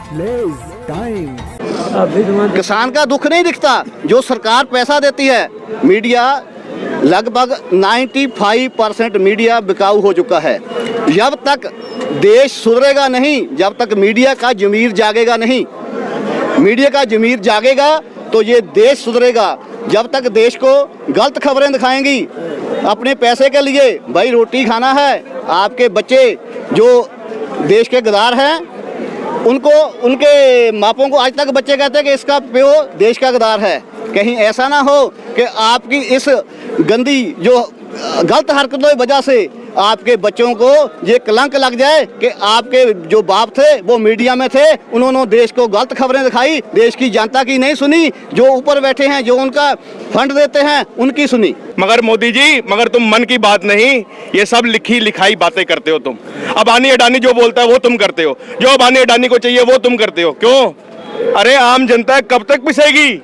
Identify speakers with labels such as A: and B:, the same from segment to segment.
A: Time.
B: किसान का दुख नहीं दिखता, जो सरकार पैसा देती है। मीडिया लगभग 95% मीडिया बिकाऊ हो चुका है। जब तक देश सुधरेगा नहीं, जब तक मीडिया का ज़मीर जागेगा नहीं, मीडिया का ज़मीर जागेगा तो ये देश सुधरेगा। जब तक देश को गलत खबरें दिखाएंगी अपने पैसे के लिए, भाई रोटी खाना है, आपके बच्चे जो देश के गद्दार हैं उनको, उनके मापों को आज तक बच्चे कहते हैं कि इसका प्यो देश का गद्दार है। कहीं ऐसा ना हो कि आपकी इस गंदी जो गलत हरकतों की वजह से आपके बच्चों को ये कलंक लग जाए कि आपके जो बाप थे वो मीडिया में थे, उन्होंने देश को गलत खबरें दिखाई, देश की जनता की नहीं सुनी, जो ऊपर बैठे हैं जो उनका फंड देते हैं उनकी सुनी।
C: मगर मोदी जी, मगर तुम मन की बात नहीं, ये सब लिखी लिखाई बातें करते हो तुम। अबानी अडानी जो बोलता है वो तुम करते हो, जो अबानी अडानी को चाहिए वो तुम करते हो। क्यों? अरे आम जनता कब तक पिसेगी?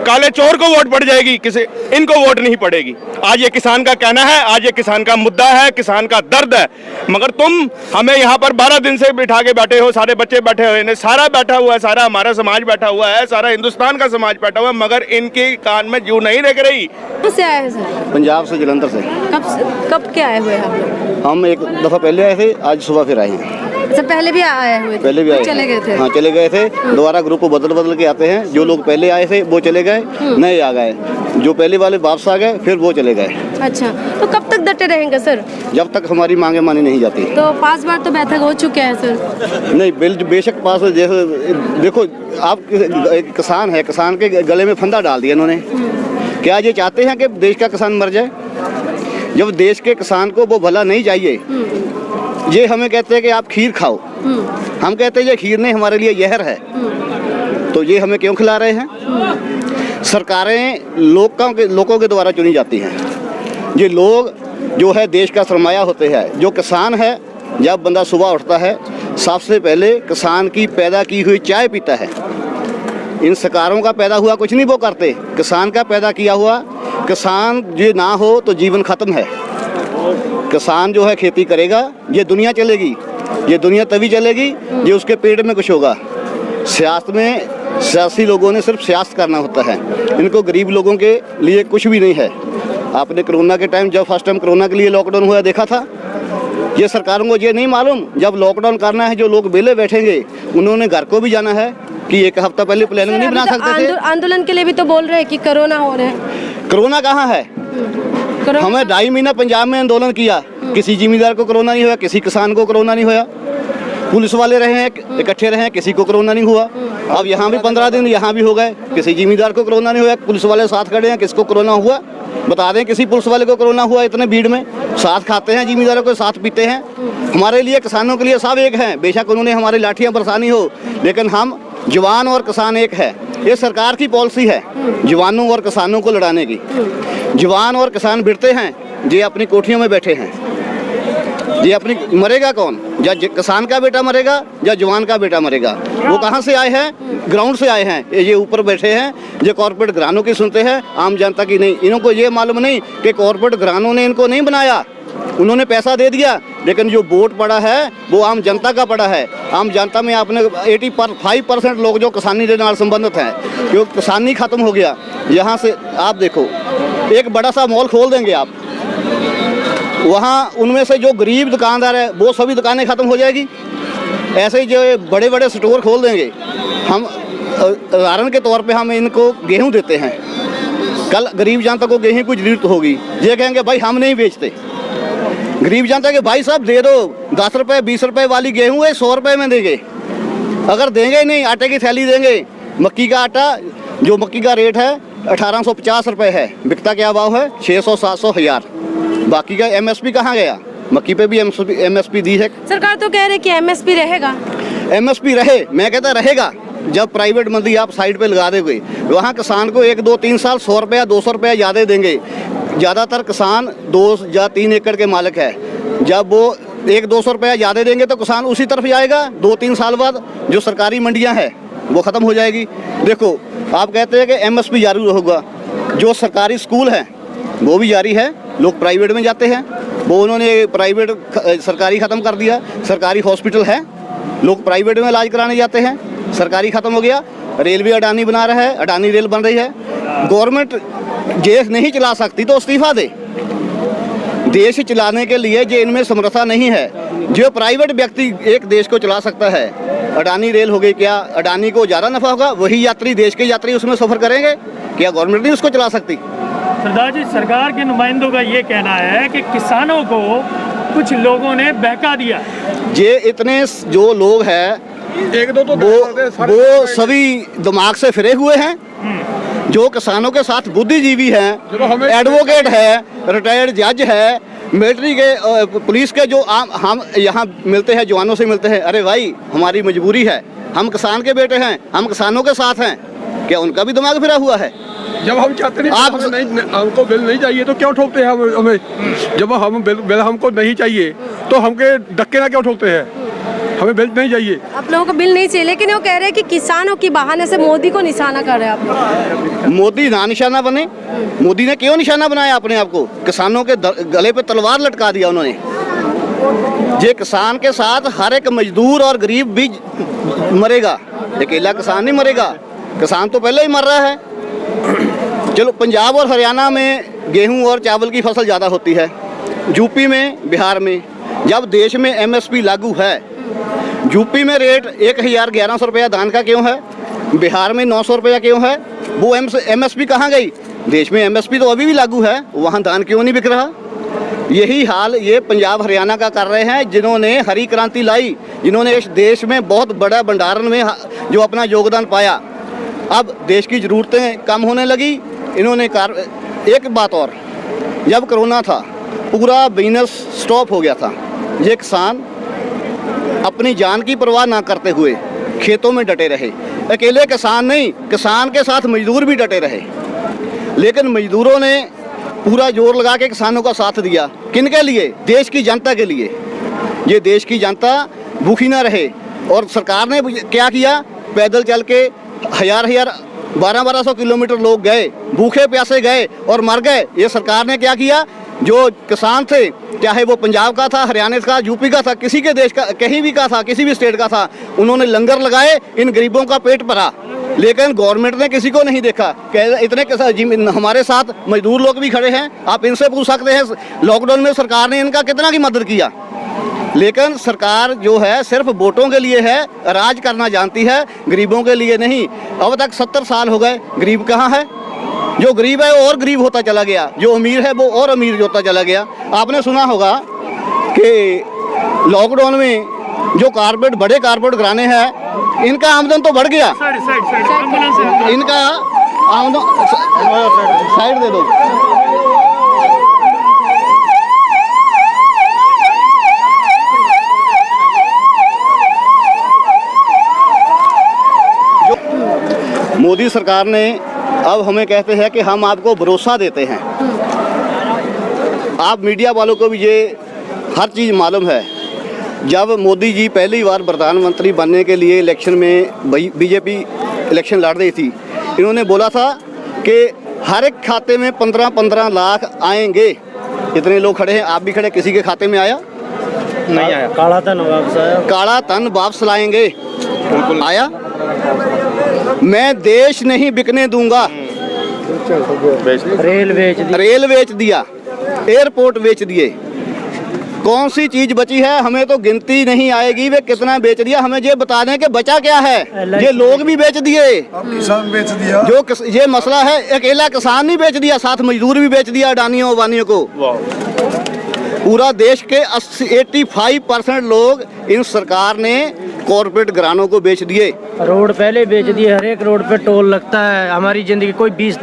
C: काले चोर को वोट पड़ जाएगी, किसी इनको वोट नहीं पड़ेगी। आज ये किसान का कहना है, आज ये किसान का मुद्दा है, किसान का दर्द है। मगर तुम हमें यहाँ पर 12 दिन से बिठा के बैठे हो, सारे बच्चे बैठे हुए हैं, सारा बैठा हुआ है, सारा हमारा समाज बैठा हुआ है, सारा हिंदुस्तान का समाज बैठा हुआ है, मगर इनके कान में जू नहीं रख रही।
D: कहाँ से आए हैं सर?
B: पंजाब से, जलंधर से।
D: कब के आए हुए हैं आप लोग?
B: हम एक दफ़ा पहले आए थे, आज सुबह फिर आए हैं।
D: अच्छा, पहले भी आए हुए थे?
B: पहले भी आए,
D: चले गए थे?
B: हाँ चले गए थे। दोबारा ग्रुप बदल के आते हैं। जो लोग पहले आए थे वो चले गए, नए आ गए, जो पहले वाले वापस आ गए फिर वो चले गए।
D: अच्छा, तो कब तक डटे रहेंगे सर?
B: जब तक हमारी मांगे मानी नहीं जाती।
D: तो 5 बार तो बैठक हो चुके हैं सर।
B: नहीं, बेशक पास, जैसे देखो आप किसान है, किसान के गले में फंदा डाल दिया इन्होंने। क्या ये चाहते हैं कि देश का किसान मर जाए? जब देश के किसान को वो भला नहीं चाहिए, ये हमें कहते हैं कि आप खीर खाओ, हम कहते हैं ये खीर नहीं, हमारे लिए जहर है, तो ये हमें क्यों खिला रहे हैं? सरकारें लोगों के द्वारा चुनी जाती हैं। ये लोग जो है देश का सरमाया होते हैं। जो किसान है, जब बंदा सुबह उठता है सबसे पहले किसान की पैदा की हुई चाय पीता है। इन सरकारों का पैदा हुआ कुछ नहीं वो करते, किसान का पैदा किया हुआ। किसान ये ना हो तो जीवन खत्म है। किसान जो है खेती करेगा, ये दुनिया चलेगी। ये दुनिया तभी चलेगी ये उसके पेट में कुछ होगा। सियासत में सियासी लोगों ने सिर्फ सियासत करना होता है, इनको गरीब लोगों के लिए कुछ भी नहीं है। आपने कोरोना के टाइम, जब फर्स्ट टाइम कोरोना के लिए लॉकडाउन हुआ देखा था, ये सरकारों को ये नहीं मालूम जब लॉकडाउन करना है जो लोग बेले बैठेंगे उन्होंने घर को भी जाना है कि एक हफ्ता पहले प्लानिंग नहीं बना सकते थे।
D: आंदोलन के लिए भी तो बोल रहे हैं कि कोरोना हो रहा है।
B: कोरोना कहाँ है? हमें 2.5 महीना पंजाब में आंदोलन किया, किसी जिम्मेदार को कोरोना नहीं हुआ, किसी किसान को कोरोना नहीं हुआ। पुलिस वाले रहे हैं, इकट्ठे रहे हैं, किसी को कोरोना नहीं हुआ। अब यहाँ भी 15 दिन यहाँ भी हो गए, किसी जिम्मेदार को कोरोना नहीं हुआ। पुलिस वाले साथ खड़े हैं, किसको कोरोना हुआ बता दें। किसी पुलिस वाले को कोरोना हुआ इतने भीड़ में? साथ खाते हैं, जिम्मेदारों को साथ पीते हैं। हमारे लिए, किसानों के लिए सब एक हैं। बेशक उन्होंने हमारी लाठियाँ बरसानी हो, लेकिन हम जवान और किसान एक है। ये सरकार की पॉलिसी है जवानों और किसानों को लड़ाने की। जवान और किसान भिड़ते हैं, ये अपनी कोठियों में बैठे हैं। ये अपनी मरेगा कौन? या किसान का बेटा मरेगा या जवान का बेटा मरेगा? वो कहाँ से आए हैं? ग्राउंड से आए हैं। ये ऊपर बैठे हैं, ये कॉर्पोरेट घरानों की सुनते हैं, आम जनता की नहीं। इनको ये मालूम नहीं कि कॉर्पोरेट घरानों ने इनको नहीं बनाया, उन्होंने पैसा दे दिया, लेकिन जो वोट पड़ा है वो आम जनता का पड़ा है। आम जनता में आपने 85% लोग जो किसानी के नाल संबंधित हैं, क्योंकि किसानी खत्म हो गया। यहाँ से आप देखो, एक बड़ा सा मॉल खोल देंगे आप, वहाँ उनमें से जो गरीब दुकानदार है वो सभी दुकानें ख़त्म हो जाएगी। ऐसे ही जो बड़े बड़े स्टोर खोल देंगे। हम उदाहरण के तौर पे हम इनको गेहूँ देते हैं, कल गरीब जनता को गेहूँ की जरूरत होगी, ये कहेंगे भाई हम नहीं बेचते। गरीब जनता के भाई साहब दे दो, 10 रुपये 20 रुपये वाली गेहूँ है 100 रुपये में देंगे। अगर देंगे नहीं, आटे की थैली देंगे। मक्की का आटा, जो मक्की का रेट है 1850 रुपये है, बिकता क्या भाव है? 600, 700, 1000। बाकी का MSP कहाँ गया? मक्की पे भी MSP दी है।
D: सरकार तो कह रही है कि MSP रहेगा।
B: MSP रहे, मैं कहता रहेगा। जब प्राइवेट मंडी आप साइड पे लगा देंगे, वहाँ किसान को 1, 2, 3 साल 100 रुपया 200 रुपया ज़्यादा देंगे। ज़्यादातर किसान 2 या 3 एकड़ के मालिक है। जब वो 100-200 रुपया ज़्यादा देंगे तो किसान उसी तरफ जाएगा। 2-3 साल बाद जो सरकारी मंडियाँ हैं वो ख़त्म हो जाएगी। देखो, आप कहते हैं कि MSP जारी होगा, जो सरकारी स्कूल हैं वो भी जारी है। लोग प्राइवेट में जाते हैं, वो उन्होंने प्राइवेट सरकारी ख़त्म कर दिया। सरकारी हॉस्पिटल है, लोग प्राइवेट में इलाज कराने जाते हैं, सरकारी ख़त्म हो गया। रेलवे अडानी बना रहा है, अडानी रेल बन रही है। गवर्नमेंट देश नहीं चला सकती तो इस्तीफा दे। देश चलाने के लिए जो इनमें समर्था नहीं है, जो प्राइवेट व्यक्ति एक देश को चला सकता है, अडानी रेल हो गई, क्या अडानी को ज़्यादा नफा होगा? वही यात्री, देश के यात्री उसमें सफ़र करेंगे, क्या गवर्नमेंट नहीं उसको चला सकती?
A: सरदार जी, सरकार के नुमाइंदों का ये कहना है कि किसानों को कुछ लोगों ने बहका दिया।
B: ये इतने जो लोग हैं
E: एक दो तो
B: वो सभी दिमाग से फिरे हुए हैं। जो किसानों के साथ बुद्धिजीवी हैं, एडवोकेट है, रिटायर्ड जज है, मिलिट्री के, पुलिस के, जो हम यहाँ मिलते हैं, जवानों से मिलते हैं, अरे भाई हमारी मजबूरी है, हम किसान के बेटे हैं, हम किसानों के साथ हैं, क्या उनका भी दिमाग फिरा हुआ है?
E: जब हम चाहते नहीं,
B: आप
E: नहीं, हमको बिल नहीं चाहिए तो क्यों ठोकते हैं हमें? जब हम बिल हमको नहीं चाहिए तो हमके धक्के ना क्यों ठोकते हैं? हमें बिल नहीं चाहिए।
D: आप लोगों को बिल नहीं चाहिए, लेकिन वो कह रहे हैं कि किसानों की बहाने से मोदी को निशाना कर रहे हैं आप।
B: मोदी ना निशाना बने। मोदी ने क्यों निशाना बनाया अपने आप को? किसानों के गले पे तलवार लटका दिया उन्होंने। जे किसान के साथ हर एक मजदूर और गरीब भी मरेगा, अकेला किसान नहीं मरेगा। किसान तो पहले ही मर रहा है। चलो, पंजाब और हरियाणा में गेहूं और चावल की फसल ज़्यादा होती है, यूपी में, बिहार में। जब देश में MSP लागू है, यूपी में रेट 1100 रुपया धान का क्यों है, बिहार में 900 रुपया क्यों है? वो MSP कहाँ गई? देश में MSP तो अभी भी लागू है, वहाँ धान क्यों नहीं बिक रहा? यही हाल ये पंजाब हरियाणा का कर रहे हैं, जिन्होंने हरी क्रांति लाई, जिन्होंने इस देश में बहुत बड़ा भंडारण में जो अपना योगदान पाया। अब देश की ज़रूरतें कम होने लगी, इन्होंने एक बात और, जब कोरोना था पूरा बिजनेस स्टॉप हो गया था। ये किसान अपनी जान की परवाह ना करते हुए खेतों में डटे रहे। अकेले किसान नहीं, किसान के साथ मजदूर भी डटे रहे, लेकिन मजदूरों ने पूरा जोर लगा के किसानों का साथ दिया। किनके लिए? देश की जनता के लिए। ये देश की जनता भूखी ना रहे। और सरकार ने क्या किया? पैदल चल के 1200 किलोमीटर लोग गए, भूखे प्यासे गए और मर गए। ये सरकार ने क्या किया? जो किसान थे, चाहे वो पंजाब का था, हरियाणा का, यूपी का था, किसी के देश का, कहीं भी का था, किसी भी स्टेट का था, उन्होंने लंगर लगाए, इन गरीबों का पेट भरा। लेकिन गवर्नमेंट ने किसी को नहीं देखा। इतने हमारे साथ मजदूर लोग भी खड़े हैं, आप इनसे पूछ सकते हैं लॉकडाउन में सरकार ने इनका कितना की मदद किया। लेकिन सरकार जो है सिर्फ वोटों के लिए है, राज करना जानती है, गरीबों के लिए नहीं। अब तक 70 साल हो गए, गरीब कहाँ है? जो गरीब है वो और गरीब होता चला गया, जो अमीर है वो और अमीर होता चला गया। आपने सुना होगा कि लॉकडाउन में जो बड़े कारपोरेट घराने हैं, इनका आमदन तो बढ़ गया। इनका आमदन साइड दे दो। मोदी सरकार ने अब हमें कहते हैं कि हम आपको भरोसा देते हैं। आप मीडिया वालों को भी ये हर चीज़ मालूम है। जब मोदी जी पहली बार प्रधानमंत्री बनने के लिए इलेक्शन में बीजेपी इलेक्शन लड़ रही थी, इन्होंने बोला था कि हर एक खाते में 15-15 लाख आएंगे। इतने लोग खड़े हैं, आप भी खड़े, किसी के खाते में आया?
A: नहीं आया। काला धन वापस आया।
B: काला धन वापस लाएंगे, बिल्कुल आया। मैं देश नहीं बिकने दूंगा। रेल बेच दिया, एयरपोर्ट बेच दिए। कौन सी चीज बची है? हमें तो गिनती नहीं आएगी वे कितना बेच दिया। हमें ये बता दें कि बचा क्या है। ये लोग भी बेच दिए,
E: किसान बेच दिया।
B: जो ये मसला है, अकेला किसान नहीं बेच दिया, साथ मजदूर भी बेच दिया अडानियों अबानियों को। पूरा देश के 85% लोग इन सरकार ने कॉर्पोरेट घरानों को बेच दिए।
F: रोड पहले बेच दिए, हर एक रोड पे टोल लगता है। हमारी ज़िंदगी कोई 20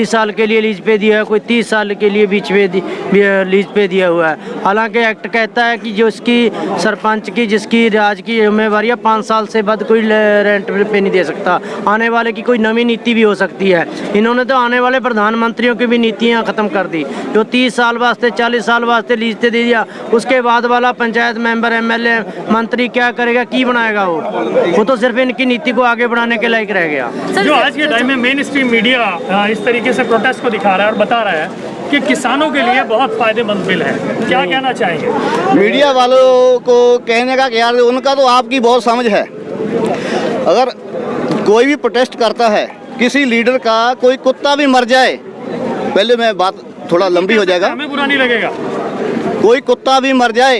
F: साल के लिए लीज पे दिया है, कोई 30 साल के लिए बीच पे लीज पे दिया हुआ है। हालांकि एक्ट कहता है कि जो इसकी सरपंच की, जिसकी राज की जिम्मेवारी है, 5 साल से बाद कोई रेंट पे नहीं दे सकता। आने वाले की कोई नई नीति भी हो सकती है। इन्होंने तो आने वाले प्रधानमंत्रियों की भी नीतियाँ ख़त्म कर दी। जो 30 साल वास्ते, 40 साल वास्ते लीज पे दे दिया, उसके बाद वाला पंचायत मेंबर एमएलए मंत्री क्या करेगा, की बनाएगा वो तो सिर्फ इनकी नीति को आगे बढ़ाने के लायक रह गया।
A: जो आज के टाइम में मेन स्ट्रीम मीडिया इस तरीके से प्रोटेस्ट को दिखा रहा है और बता रहा है कि किसानों के लिए बहुत फायदेमंद बिल है, क्या कहना चाहेंगे?
B: मीडिया वालों को कहने का कि यार उनका तो आपकी बहुत समझ है। अगर कोई भी प्रोटेस्ट करता है, किसी लीडर का कोई कुत्ता भी मर जाए, पहले मैं बात थोड़ा लंबी हो जाएगा,
A: हमें बुरा नहीं लगेगा,
B: कोई कुत्ता भी मर जाए,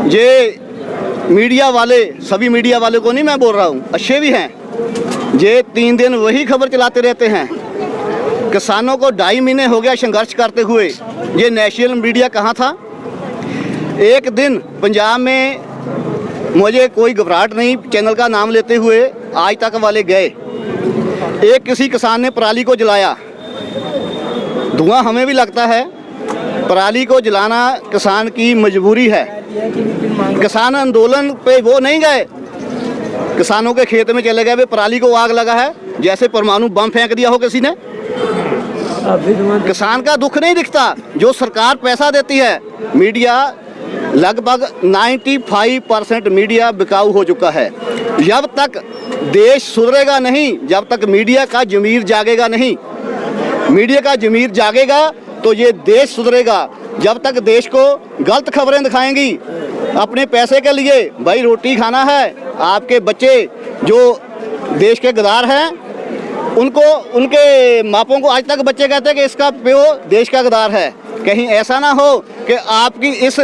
B: ये मीडिया वाले, सभी मीडिया वाले को नहीं मैं बोल रहा हूँ, अच्छे भी हैं, ये 3 दिन वही खबर चलाते रहते हैं। किसानों को 2.5 महीने हो गया संघर्ष करते हुए, ये नेशनल मीडिया कहाँ था? एक दिन पंजाब में मुझे कोई घबराहट नहीं चैनल का नाम लेते हुए आज तक वाले गए, एक किसी किसान ने पराली को जलाया, धुआं हमें भी लगता है, पराली को जलाना किसान की मजबूरी है। किसान आंदोलन पे वो नहीं गए, किसानों के खेत में चले गए, वे पराली को आग लगा है जैसे परमाणु बम फेंक दिया हो किसी ने। किसान का दुख नहीं दिखता, जो सरकार पैसा देती है। मीडिया लगभग 95% मीडिया बिकाऊ हो चुका है। जब तक देश सुधरेगा नहीं, जब तक मीडिया का ज़मीर जागेगा नहीं, मीडिया का ज़मीर जागेगा तो ये देश सुधरेगा। जब तक देश को गलत खबरें दिखाएंगी अपने पैसे के लिए, भाई रोटी खाना है, आपके बच्चे जो देश के गद्दार हैं उनको, उनके मापों को आज तक बच्चे कहते हैं कि इसका प्यो देश का गद्दार है। कहीं ऐसा ना हो कि आपकी इस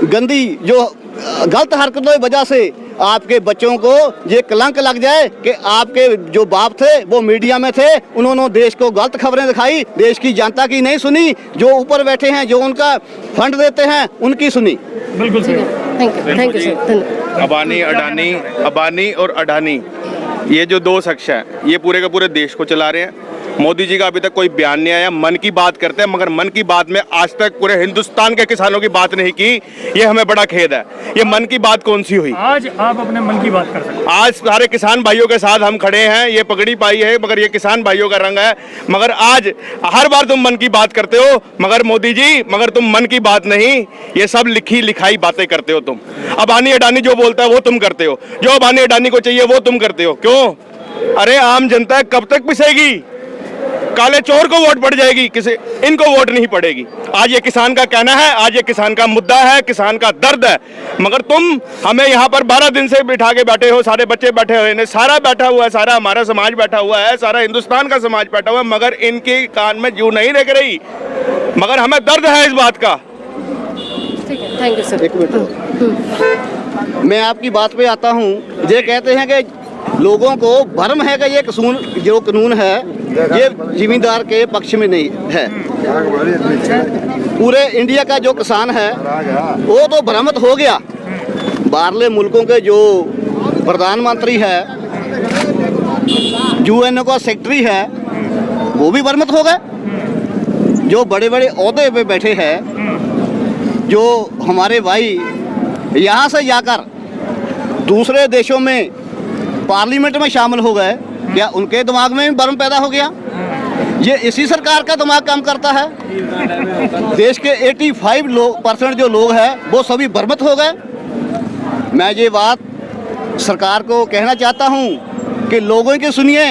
B: गंदी जो गलत हरकतों की वजह से आपके बच्चों को ये कलंक लग जाए कि आपके जो बाप थे वो मीडिया में थे, उन्होंने देश को गलत खबरें दिखाई, देश की जनता की नहीं सुनी, जो ऊपर बैठे हैं जो उनका फंड देते हैं उनकी सुनी।
A: बिल्कुल सही।
D: Thank you sir.
C: अबानी और अडानी, ये जो 2 शख्स हैं, ये पूरे के पूरे देश को चला रहे हैं। मोदी जी का अभी तक कोई बयान नहीं आया, मन की बात करते हैं मगर मन की बात में आज तक पूरे हिंदुस्तान के किसानों की बात नहीं की, ये हमें बड़ा खेद है। ये मन की बात कौन सी हुई?
A: आज आप अपने मन की बात कर सकते हैं।
C: आज सारे किसान भाइयों के साथ हम खड़े हैं, ये पगड़ी पाई है मगर ये किसान भाइयों का रंग है, मगर आज हर बार तुम मन की बात करते हो, मगर मोदी जी, मगर तुम मन की बात नहीं, ये सब लिखी लिखाई बातें करते हो तुम। अबानी अडानी जो बोलता है वो तुम करते हो, जो अबानी अडानी को चाहिए वो तुम करते हो। क्यों? अरे आम जनता कब तक पिसेगी? काले चोर को वोट पड़ जाएगी, किसी इनको वोट नहीं पड़ेगी। आज ये किसान का कहना है, आज ये किसान का मुद्दा है, किसान का दर्द है, मगर तुम हमें यहाँ पर 12 दिन से बिठा के बैठे हो, सारे बच्चे बैठे हुए हैं, सारा बैठा हुआ है, सारा हमारा समाज बैठा हुआ है, सारा हिंदुस्तान का समाज बैठा हुआ है, मगर इनके कान में जू नहीं लग रही, मगर हमें दर्द है इस बात का।
D: Thank you sir.
B: एक मिनट, मैं आपकी बात पे आता हूँ। ये कहते हैं कि लोगों को भ्रम है कि ये जो कानून है ये जिम्मेदार के पक्ष में नहीं है। पूरे इंडिया का जो किसान है वो तो भ्रमित हो गया। बाहरले मुल्कों के जो प्रधानमंत्री है, यूएनओ का सेक्रेटरी है, वो भी भ्रमित हो गए। जो बड़े बड़े ओहदे पे बैठे हैं, जो हमारे भाई यहाँ से जाकर दूसरे देशों में पार्लियामेंट में शामिल हो गए, क्या उनके दिमाग में भी भ्रम पैदा हो गया? ये इसी सरकार का दिमाग काम करता है। देश के 85% जो लोग हैं वो सभी भ्रमित हो गए। मैं ये बात सरकार को कहना चाहता हूँ कि लोगों की सुनिए।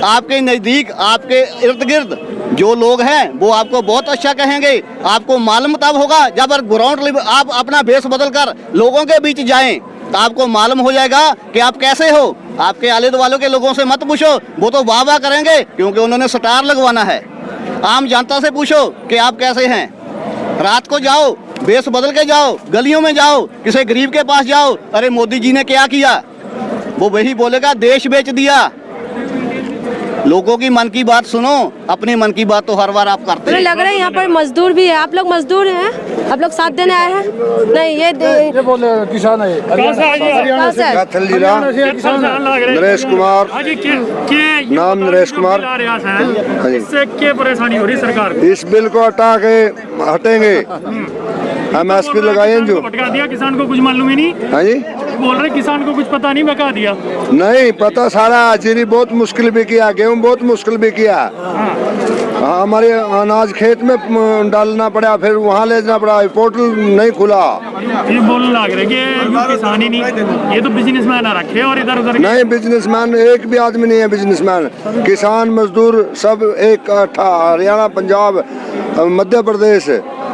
B: आपके नज़दीक, आपके इर्द गिर्द जो लोग हैं वो आपको बहुत अच्छा कहेंगे। आपको मालूम तब होगा जब ग्राउंड लेवल आप अपना भेष बदल कर लोगों के बीच जाएं, तो आपको मालूम हो जाएगा कि आप कैसे हो। आपके आले दुआलों के लोगों से मत पूछो, वो तो वाह वाह करेंगे क्योंकि उन्होंने स्टार लगवाना है। आम जनता से पूछो कि आप कैसे हैं। रात को जाओ, भेष बदल के जाओ, गलियों में जाओ, किसी गरीब के पास जाओ, अरे मोदी जी ने क्या किया, वो वही बोलेगा देश बेच दिया। लोगों की मन की बात सुनो, अपनी मन की बात तो हर बार आप करते हैं।
D: मुझे लग रहा है यहाँ पर मजदूर भी है। आप लोग मजदूर हैं? आप लोग साथ देने आए हैं? नहीं, ये
E: बोले किसान है।
A: कहाँ से आए आप?
D: कहाँ से आए?
G: नरेश कुमार, नाम नरेश कुमार।
A: इससे क्या परेशानी हो रही सरकार को?
G: इस बिल को हटा के हटेंगे, हम एसपी लगाए जो
A: भटका दिया किसान को, कुछ मालूम ही नहीं।
G: हाँ जी,
A: बोल रहे किसान को कुछ पता नहीं, बका दिया।
G: नहीं पता सारा, जीरी बहुत मुश्किल भी किया, गेहूँ बहुत मुश्किल भी किया। हाँ, हमारे अनाज खेत में डालना पड़ा, फिर वहाँ ले जाना पड़ा, पोर्टल नहीं खुला।
A: ये बोलने लग रहे कि ये किसान ही नहीं, ये तो बिजनेसमैन आ रखे और इधर उधर।
G: नहीं, बिजनेसमैन एक भी आदमी नहीं है बिजनेसमैन। किसान मजदूर सब एक हरियाणा, पंजाब, मध्य प्रदेश,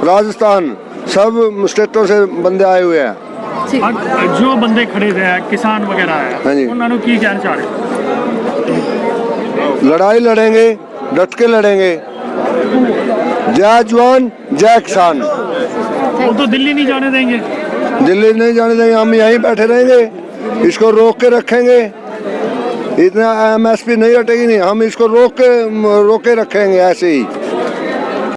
G: राजस्थान, सब स्टेटों से बंदे आए हुए हैं।
A: जो बंदे खड़े थे किसान वगैरह
G: हाँ जी।
A: है, उन्होंने की कहना चाह रहे?
G: लड़ाई लड़ेंगे, डट के लड़ेंगे। जय जवान जय किसान।
A: वो तो दिल्ली नहीं जाने देंगे।
G: दिल्ली नहीं जाने देंगे, हम यहीं बैठे रहेंगे, इसको रोक के रखेंगे। इतना MSP नहीं हटेगी नहीं, हम इसको रोक के रखेंगे ऐसे ही।